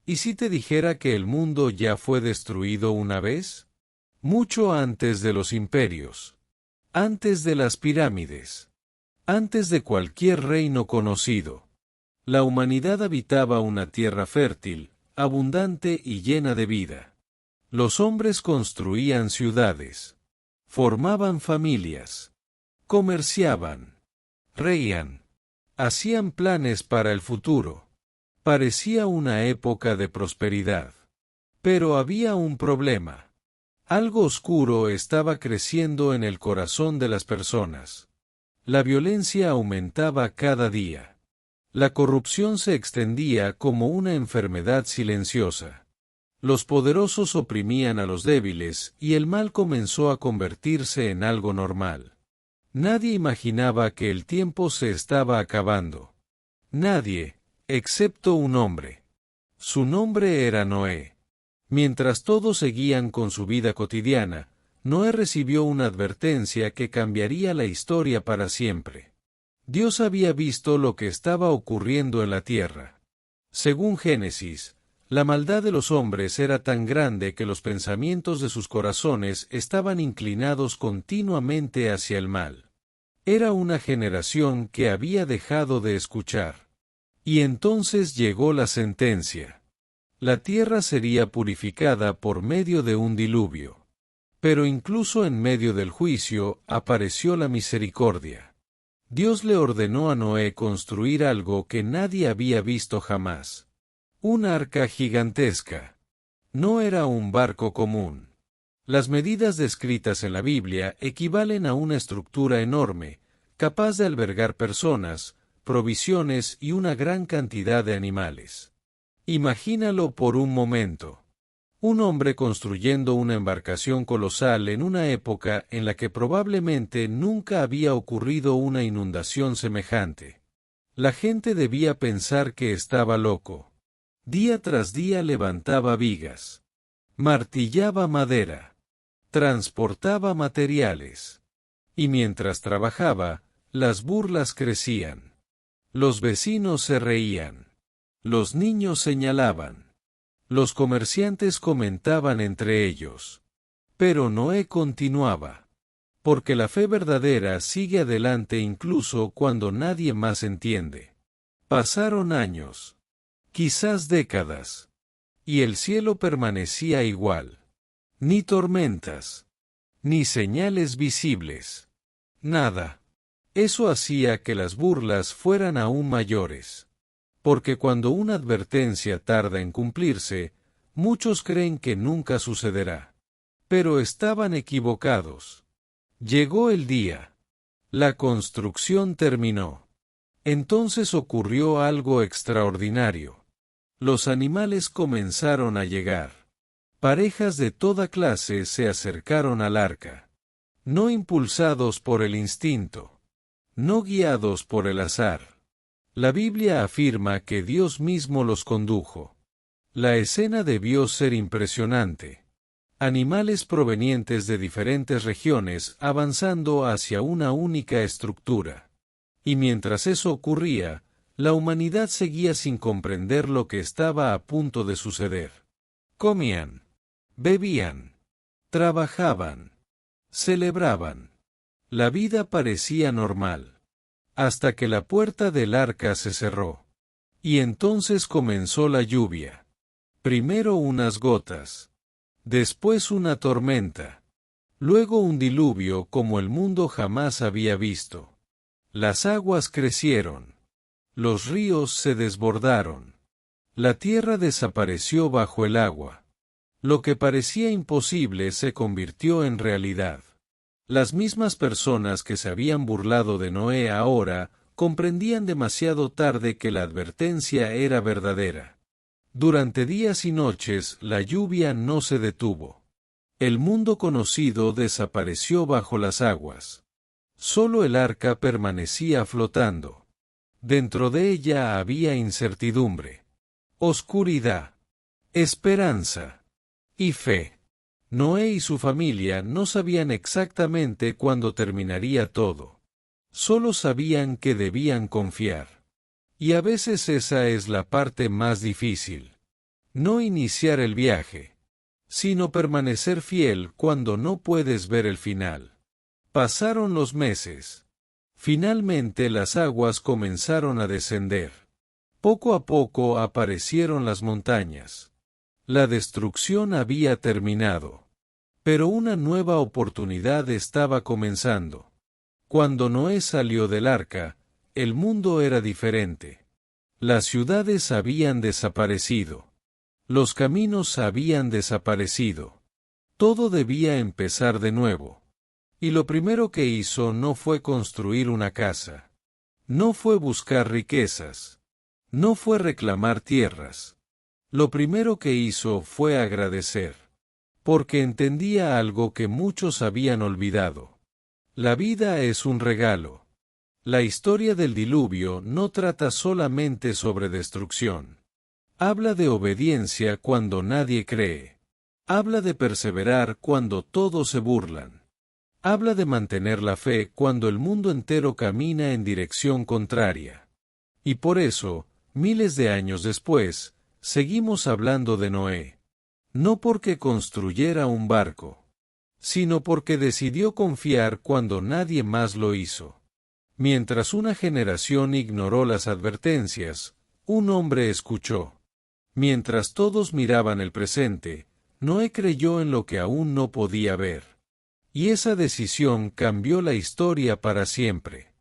¿Y si te dijera que el mundo ya fue destruido una vez? Mucho antes de los imperios, antes de las pirámides, antes de cualquier reino conocido. La humanidad habitaba una tierra fértil, abundante y llena de vida. Los hombres construían ciudades, formaban familias, comerciaban, reían, hacían planes para el futuro. Parecía una época de prosperidad. Pero había un problema. Algo oscuro estaba creciendo en el corazón de las personas. La violencia aumentaba cada día. La corrupción se extendía como una enfermedad silenciosa. Los poderosos oprimían a los débiles y el mal comenzó a convertirse en algo normal. Nadie imaginaba que el tiempo se estaba acabando. Nadie, excepto un hombre. Su nombre era Noé. Mientras todos seguían con su vida cotidiana, Noé recibió una advertencia que cambiaría la historia para siempre. Dios había visto lo que estaba ocurriendo en la tierra. Según Génesis, la maldad de los hombres era tan grande que los pensamientos de sus corazones estaban inclinados continuamente hacia el mal. Era una generación que había dejado de escuchar. Y entonces llegó la sentencia. La tierra sería purificada por medio de un diluvio. Pero incluso en medio del juicio apareció la misericordia. Dios le ordenó a Noé construir algo que nadie había visto jamás. Un arca gigantesca. No era un barco común. Las medidas descritas en la Biblia equivalen a una estructura enorme, capaz de albergar personas, provisiones y una gran cantidad de animales. Imagínalo por un momento. Un hombre construyendo una embarcación colosal en una época en la que probablemente nunca había ocurrido una inundación semejante. La gente debía pensar que estaba loco. Día tras día levantaba vigas, martillaba madera, transportaba materiales. Y mientras trabajaba, las burlas crecían. Los vecinos se reían. Los niños señalaban. Los comerciantes comentaban entre ellos. Pero Noé continuaba. Porque la fe verdadera sigue adelante incluso cuando nadie más entiende. Pasaron años. Quizás décadas. Y el cielo permanecía igual. Ni tormentas. Ni señales visibles. Nada. Eso hacía que las burlas fueran aún mayores. Porque cuando una advertencia tarda en cumplirse, muchos creen que nunca sucederá. Pero estaban equivocados. Llegó el día. La construcción terminó. Entonces ocurrió algo extraordinario. Los animales comenzaron a llegar. Parejas de toda clase se acercaron al arca. No impulsados por el instinto. No guiados por el azar. La Biblia afirma que Dios mismo los condujo. La escena debió ser impresionante. Animales provenientes de diferentes regiones avanzando hacia una única estructura. Y mientras eso ocurría, la humanidad seguía sin comprender lo que estaba a punto de suceder. Comían, bebían, trabajaban, celebraban. La vida parecía normal. Hasta que la puerta del arca se cerró. Y entonces comenzó la lluvia. Primero unas gotas. Después una tormenta. Luego un diluvio como el mundo jamás había visto. Las aguas crecieron. Los ríos se desbordaron. La tierra desapareció bajo el agua. Lo que parecía imposible se convirtió en realidad. Las mismas personas que se habían burlado de Noé ahora, comprendían demasiado tarde que la advertencia era verdadera. Durante días y noches la lluvia no se detuvo. El mundo conocido desapareció bajo las aguas. Solo el arca permanecía flotando. Dentro de ella había incertidumbre, oscuridad, esperanza y fe. Noé y su familia no sabían exactamente cuándo terminaría todo. Solo sabían que debían confiar. Y a veces esa es la parte más difícil. No iniciar el viaje, sino permanecer fiel cuando no puedes ver el final. Pasaron los meses. Finalmente las aguas comenzaron a descender. Poco a poco aparecieron las montañas. La destrucción había terminado. Pero una nueva oportunidad estaba comenzando. Cuando Noé salió del arca, el mundo era diferente. Las ciudades habían desaparecido. Los caminos habían desaparecido. Todo debía empezar de nuevo. Y lo primero que hizo no fue construir una casa. No fue buscar riquezas. No fue reclamar tierras. Lo primero que hizo fue agradecer. Porque entendía algo que muchos habían olvidado. La vida es un regalo. La historia del diluvio no trata solamente sobre destrucción. Habla de obediencia cuando nadie cree. Habla de perseverar cuando todos se burlan. Habla de mantener la fe cuando el mundo entero camina en dirección contraria. Y por eso, miles de años después, seguimos hablando de Noé. No porque construyera un barco, sino porque decidió confiar cuando nadie más lo hizo. Mientras una generación ignoró las advertencias, un hombre escuchó. Mientras todos miraban el presente, Noé creyó en lo que aún no podía ver. Y esa decisión cambió la historia para siempre.